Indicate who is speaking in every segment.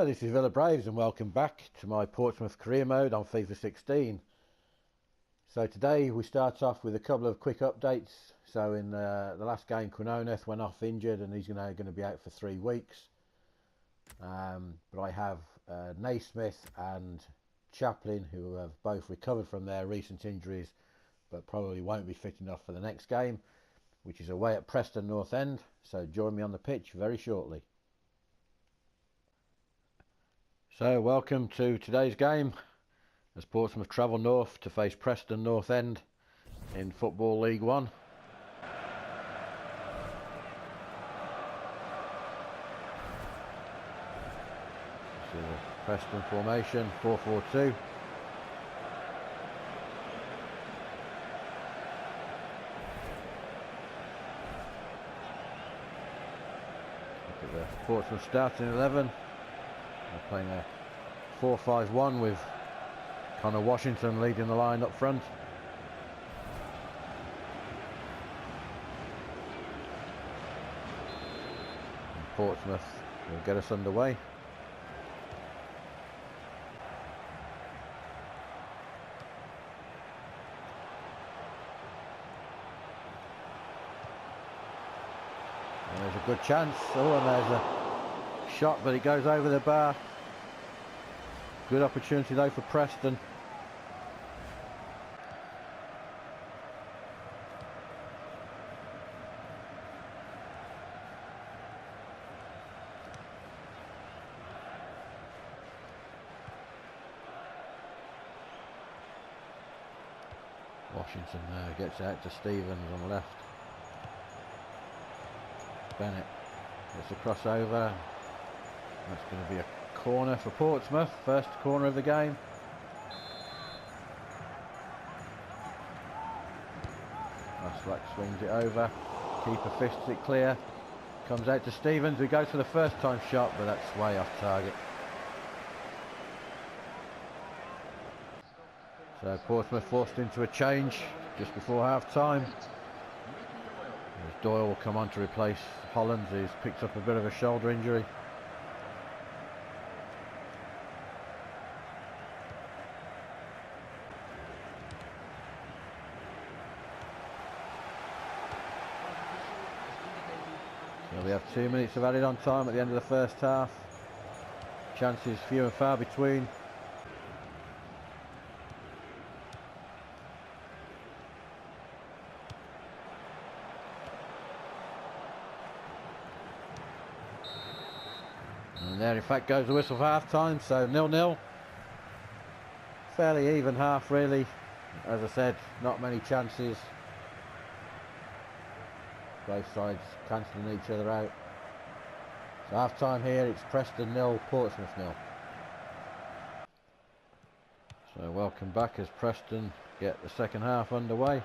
Speaker 1: this is VillaBraves and welcome back to my Portsmouth career mode on FIFA 16. So today we start off with a couple of quick updates. So in the last game, Quinoneth went off injured and he's going to be out for 3 weeks. But I have Naismith and Chaplin, who have both recovered from their recent injuries but probably won't be fit enough for the next game, which is away at Preston North End. So join me on the pitch very shortly. So welcome to today's game as Portsmouth travel north to face Preston North End in Football League One. This is a Preston formation, 4-4-2. Look at the Portsmouth starting 11. They're playing a 4-5-1 with Connor Washington leading the line up front. And Portsmouth will get us underway. And there's a good chance. Oh, and there's a shot, but it goes over the bar. Good opportunity though for Preston. Washington gets out to Stevens on the left. Bennett gets a crossover. That's going to be a corner for Portsmouth, first corner of the game. Slack swings it over, keeper fists it clear, comes out to Stevens who goes for the first time shot, but that's way off target. So Portsmouth forced into a change just before half time. As Doyle will come on to replace Hollands, who's picked up a bit of a shoulder injury. So we have 2 minutes of added on time at the end of the first half. Chances few and far between. And there in fact goes the whistle for half time, so 0-0. Fairly even half really. As I said, not many chances. Both sides cancelling each other out. So half time here, it's Preston 0, Portsmouth 0. So welcome back as Preston get the second half underway.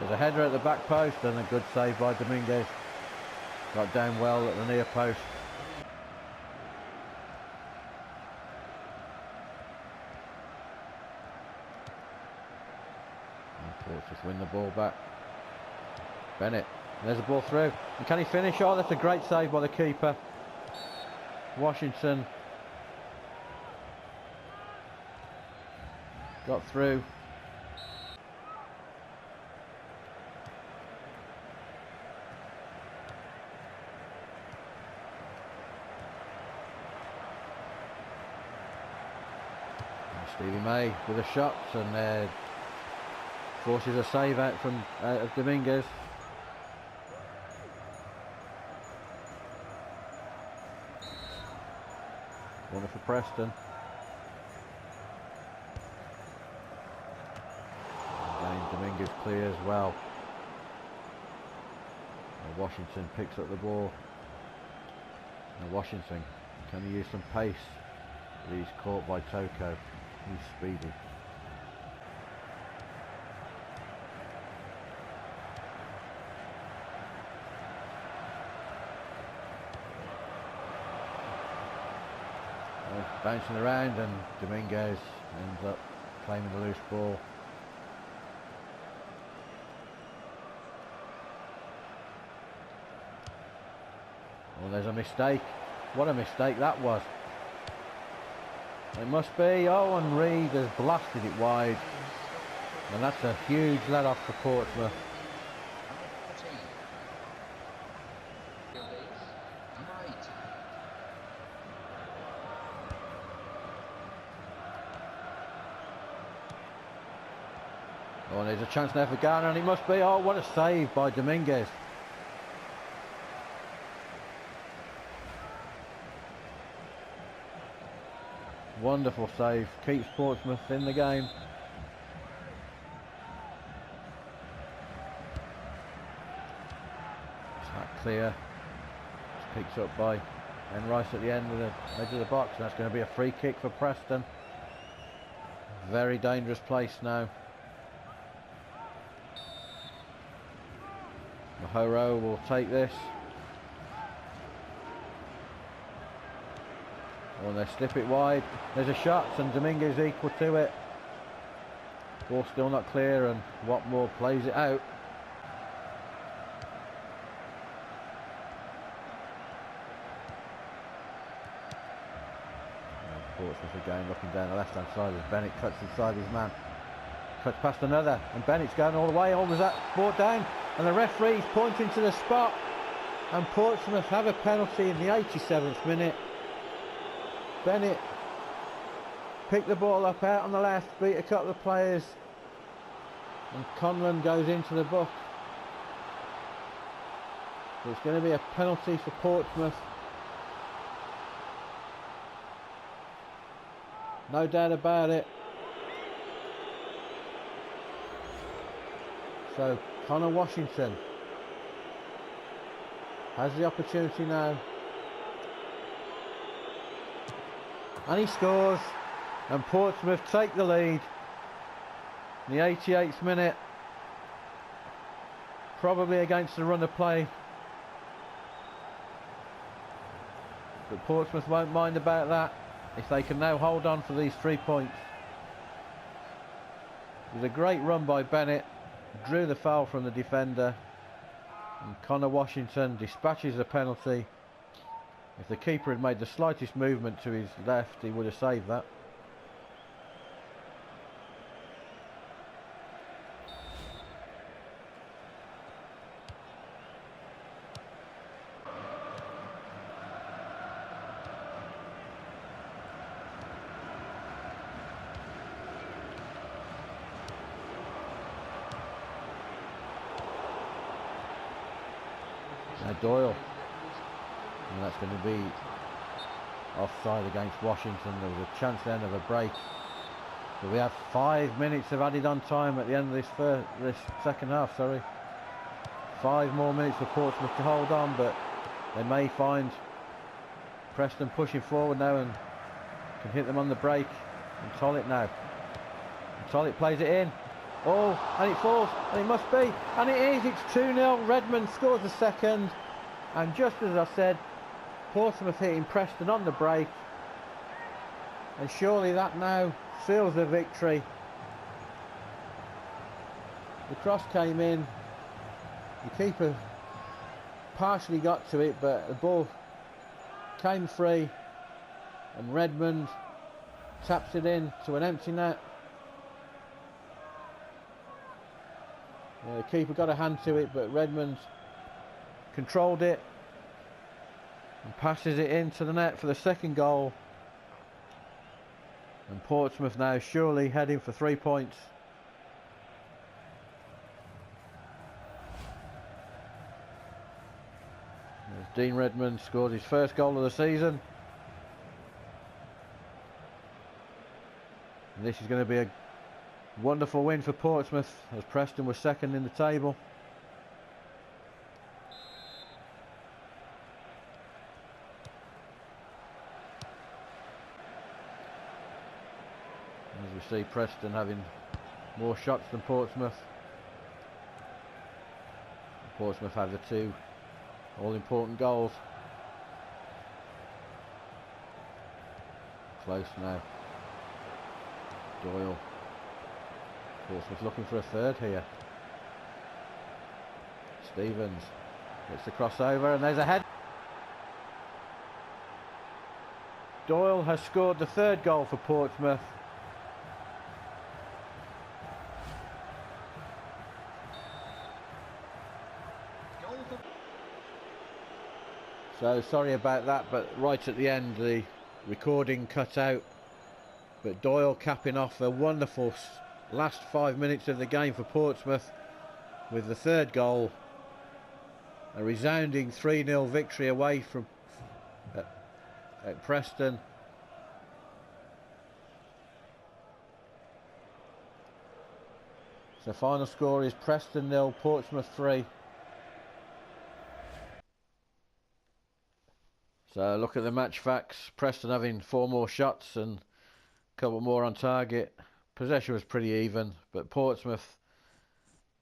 Speaker 1: There's a header at the back post and a good save by Dominguez. Got down well at the near post. And Portsmouth win the ball back. Bennett, there's a ball through. And can he finish? Oh, that's a great save by the keeper. Washington got through. Stevie May with a shot and forces a save out of Dominguez. Corner for Preston. Again, Dominguez clears well. And Washington picks up the ball. And Washington, can he use some pace? He's caught by Toko. He's speedy. bouncing around, and Dominguez ends up claiming the loose ball. Well, there's a mistake. What a mistake that was. It must be. Oh, and Reed has blasted it wide. And that's a huge let off for Portsmouth. Oh, and there's a chance there for Garner, and it must be. Oh, what a save by Dominguez. Wonderful save, keeps Portsmouth in the game. It's not clear. It's picked up by Rice at the end of the edge of the box. That's going to be a free kick for Preston. Very dangerous place now. Mahoro will take this. Oh, they slip it wide. There's a shot, and Dominguez equal to it. Ball still not clear, and Watmore plays it out. Portsmouth again looking down the left hand side as Bennett cuts inside his man. Cuts past another, and Bennett's going all the way. Oh, was that brought down? And the referee's pointing to the spot. And Portsmouth have a penalty in the 87th minute. Bennett picked the ball up out on the left, beat a couple of players, and Conlon goes into the book. So it's going to be a penalty for Portsmouth. No doubt about it. So Connor Washington has the opportunity now. And he scores, and Portsmouth take the lead in the 88th minute, probably against the run of play, but Portsmouth won't mind about that if they can now hold on for these 3 points. It was a great run by Bennett, drew the foul from the defender, and Connor Washington dispatches the penalty. If the keeper had made the slightest movement to his left, he would have saved that. Now Doyle. And that's going to be offside against Washington. There was a chance then of a break. But we have 5 minutes of added on time at the end of this second half, sorry. 5 more minutes for Portsmouth to hold on, but they may find Preston pushing forward now and can hit them on the break. And Tollett now. And Tollett plays it in. Oh, and it falls, and it must be, and it is, it's 2-0. Redmond scores the second, and just as I said, Portsmouth hitting Preston on the break, and surely that now seals the victory. The cross came in, the keeper partially got to it, but the ball came free, and Redmond taps it in to an empty net. The keeper got a hand to it, but Redmond controlled it and passes it into the net for the second goal. And Portsmouth now surely heading for 3 points. As Dean Redmond scored his first goal of the season. And this is going to be a wonderful win for Portsmouth, as Preston was second in the table. As we see Preston having more shots than Portsmouth. Portsmouth have the 2 all-important goals. Close now. Doyle. Portsmouth looking for a third here. Stevens gets the crossover and there's a head. Doyle has scored the third goal for Portsmouth. So sorry about that, but right at the end the recording cut out. But Doyle capping off a wonderful last 5 minutes of the game for Portsmouth with the third goal. A resounding 3-0 victory away from at Preston. So final score is Preston 0, Portsmouth 3. So look at the match facts. Preston having 4 more shots and a couple more on target. Possession was pretty even, but Portsmouth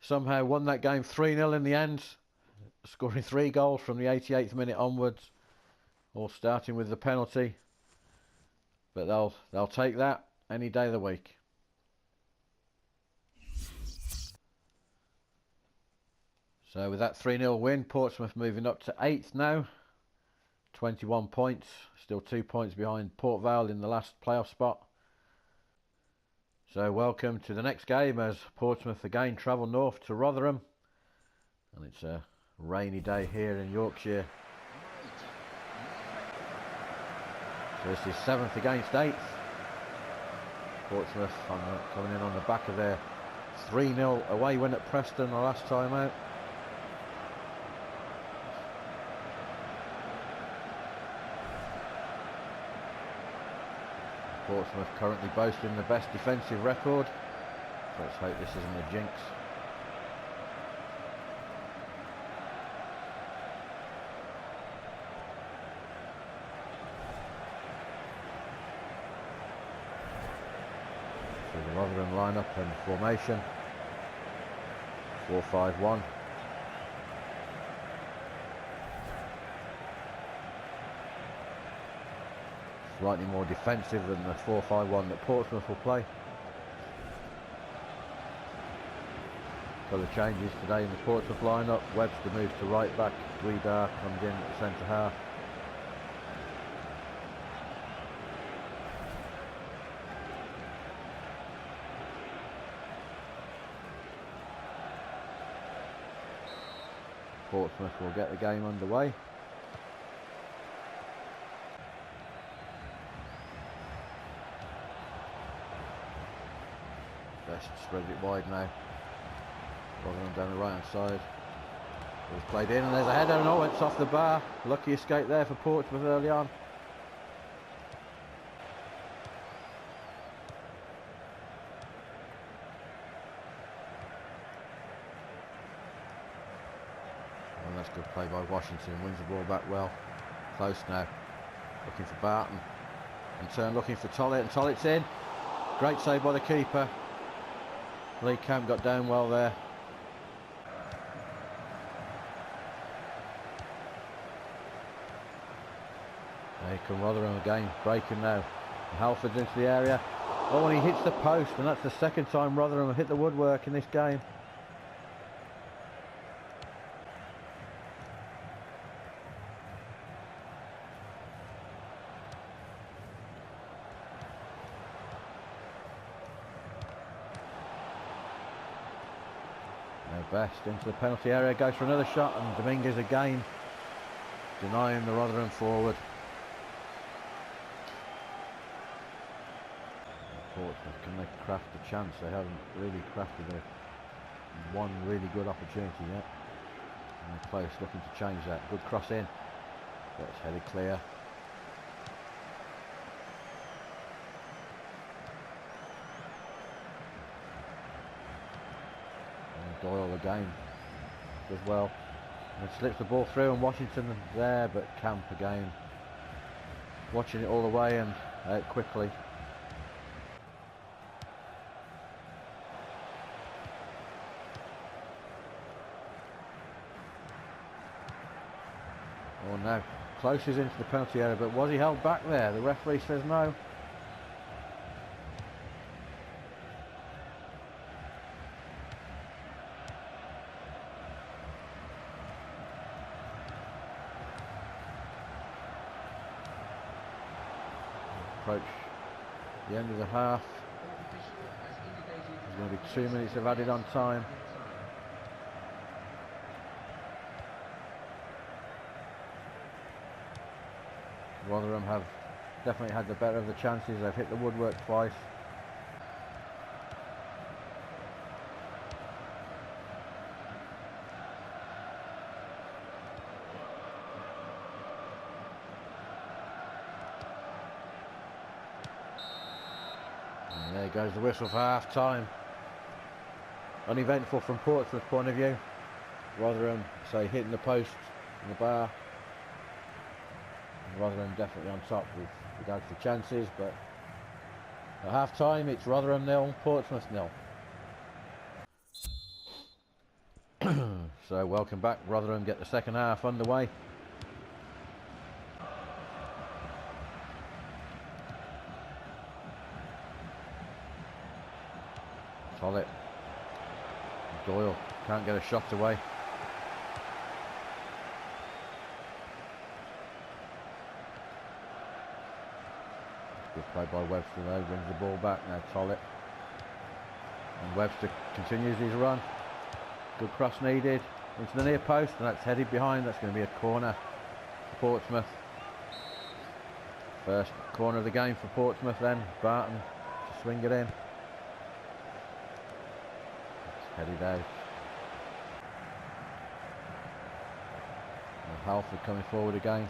Speaker 1: somehow won that game 3-0 in the end, scoring 3 goals from the 88th minute onwards, all starting with the penalty. But they'll take that any day of the week. So with that 3-0 win, Portsmouth moving up to 8th now. 21 points, still 2 points behind Port Vale in the last playoff spot. So welcome to the next game as Portsmouth again travel north to Rotherham. And it's a rainy day here in Yorkshire. So this is 7th against 8th. Portsmouth coming in on the back of their 3-0 away win at Preston the last time out. Portsmouth currently boasting the best defensive record, so let's hope this isn't a jinx. So the Rotherham lineup and formation, 4-5-1. Slightly more defensive than the 4-5-1 that Portsmouth will play. Couple of changes today in the Portsmouth lineup. Webster moves to right back, Guidar comes in at centre half. Portsmouth will get the game underway. Best spread it wide now. Rotherham down the right hand side. It was played in and there's a header and oh, it's off the bar. Lucky escape there for Portsmouth early on. And that's good play by Washington. Wins the ball back well. Close now. Looking for Barton. And turn looking for Tollett and Tollett's in. Great save by the keeper. Lee Camp got down well there. Here come Rotherham again, breaking now. Halford's into the area. Oh, and he hits the post, and that's the second time Rotherham have hit the woodwork in this game. Best into the penalty area, goes for another shot, and Dominguez again denying the Rotherham forward. Portsmouth, can they craft a chance? They haven't really crafted one really good opportunity yet. And the players looking to change that. Good cross in, but it's headed clear. Doyle again does well and slips the ball through, and Washington there, but Camp again watching it all the way and out quickly. Oh no, Close is into the penalty area, but was he held back there? The referee says no. approach the end of the half. There's going to be 2 minutes of added on time. Rotherham have definitely had the better of the chances. They've hit the woodwork twice. And there goes the whistle for half time. Uneventful from Portsmouth's point of view. Rotherham, say, hitting the post and the bar. Rotherham definitely on top with regards to chances, but at half time it's Rotherham 0, Portsmouth 0. So welcome back. Rotherham get the second half underway. Tollett. Doyle can't get a shot away. Good play by Webster though, brings the ball back. Now Tollett. And Webster continues his run. Good cross needed into the near post, and that's headed behind. That's going to be a corner for Portsmouth. First corner of the game for Portsmouth then. Barton to swing it in. It's headed out. And Halford coming forward again.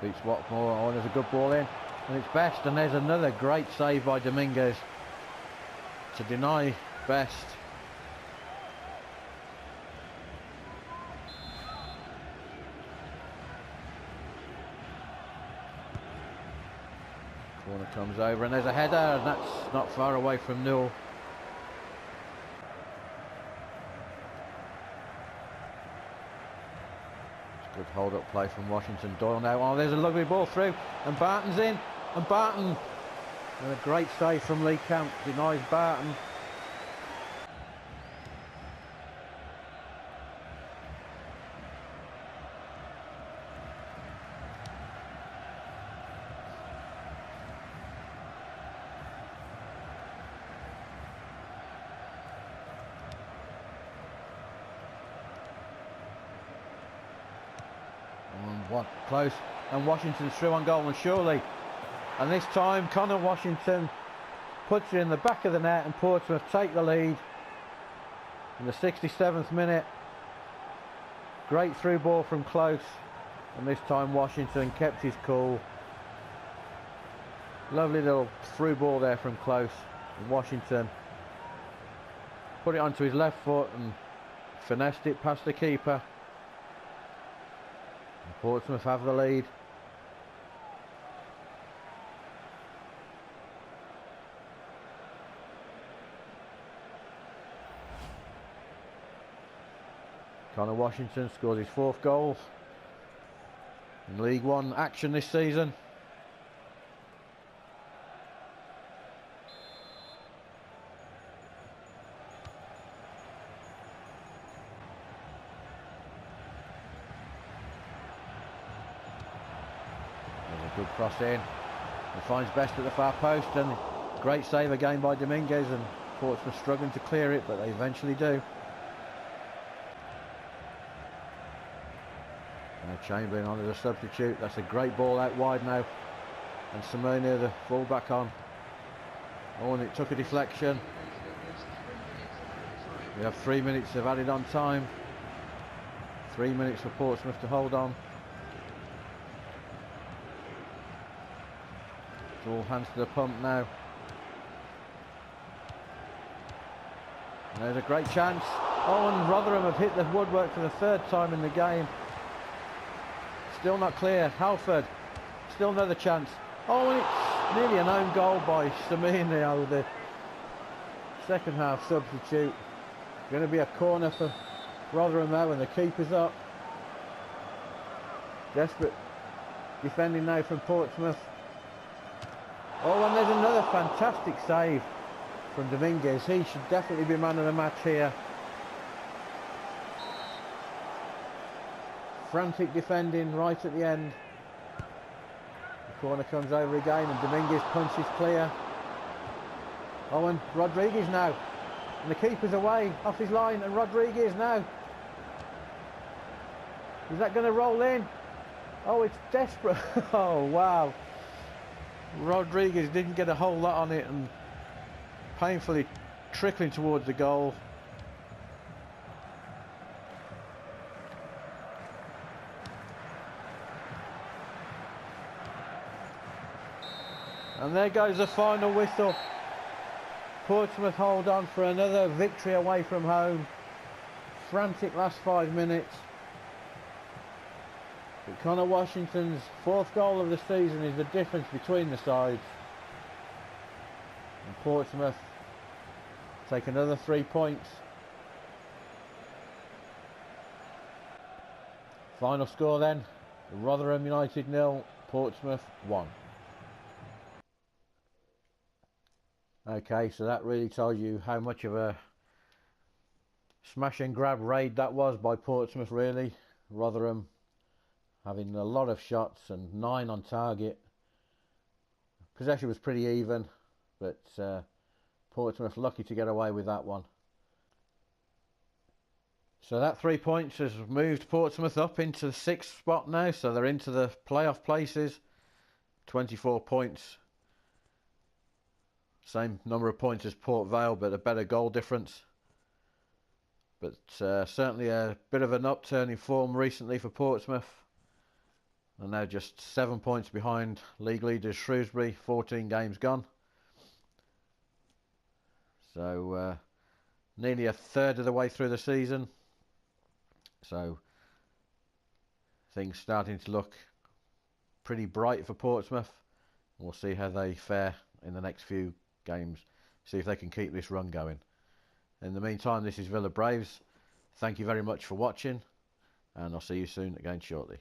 Speaker 1: Beats Watmore. Oh, there's a good ball in. And it's Best, and there's another great save by Dominguez to deny Best. Corner comes over, and there's a header, and that's not far away from Newell. Good hold-up play from Washington. Doyle now. Oh, there's a lovely ball through, and Barton's in. And Barton, and a great save from Lee Camp, denies Barton. And what close, and Washington's through on goal, and surely. And this time Connor Washington puts it in the back of the net, and Portsmouth take the lead in the 67th minute. Great through ball from Close, and this time Washington kept his cool. Lovely little through ball there from Close, and Washington put it onto his left foot and finessed it past the keeper. And Portsmouth have the lead. Connor Washington scores his 4th goal in League One action this season. There's a good cross in. He finds Best at the far post, and great save again by Dominguez, and Portsmouth struggling to clear it, but they eventually do. Chamberlain on as a substitute. That's a great ball out wide now, and Simone, the full-back, on. Oh, and it took a deflection. We have 3 minutes of added on time. 3 minutes for Portsmouth to hold on. It's all hands to the pump now. And there's a great chance. Oh, and Rotherham have hit the woodwork for the 3rd time in the game. Still not clear. Halford, still another chance. Oh, and it's nearly an own goal by Semenyo, the second half substitute. Going to be a corner for Rotherham now, and the keeper's up. Desperate defending now from Portsmouth. Oh, and there's another fantastic save from Dominguez. He should definitely be man of the match here. Frantic defending right at the end. Corner comes over again and Dominguez punches clear. Oh, and Rodriguez now. And the keeper's away, off his line, and Rodriguez now. Is that going to roll in? Oh, it's desperate. Oh, wow. Rodriguez didn't get a whole lot on it and painfully trickling towards the goal. And there goes the final whistle. Portsmouth hold on for another victory away from home. Frantic last 5 minutes. But Connor Washington's 4th goal of the season is the difference between the sides. And Portsmouth take another 3 points. Final score then, Rotherham United 0, Portsmouth 1. Okay, so that really tells you how much of a smash and grab raid that was by Portsmouth, really. Rotherham having a lot of shots and 9 on target. Possession was pretty even, but Portsmouth lucky to get away with that one. So that 3 points has moved Portsmouth up into the 6th spot now, so they're into the playoff places. 24 points. Same number of points as Port Vale, but a better goal difference. But certainly a bit of an upturn in form recently for Portsmouth. And now just 7 points behind league leaders Shrewsbury, 14 games gone. So nearly a third of the way through the season. So things starting to look pretty bright for Portsmouth. We'll see how they fare in the next few games, see if they can keep this run going. In the meantime, this is VillaBraves. Thank you very much for watching, and I'll see you soon again shortly.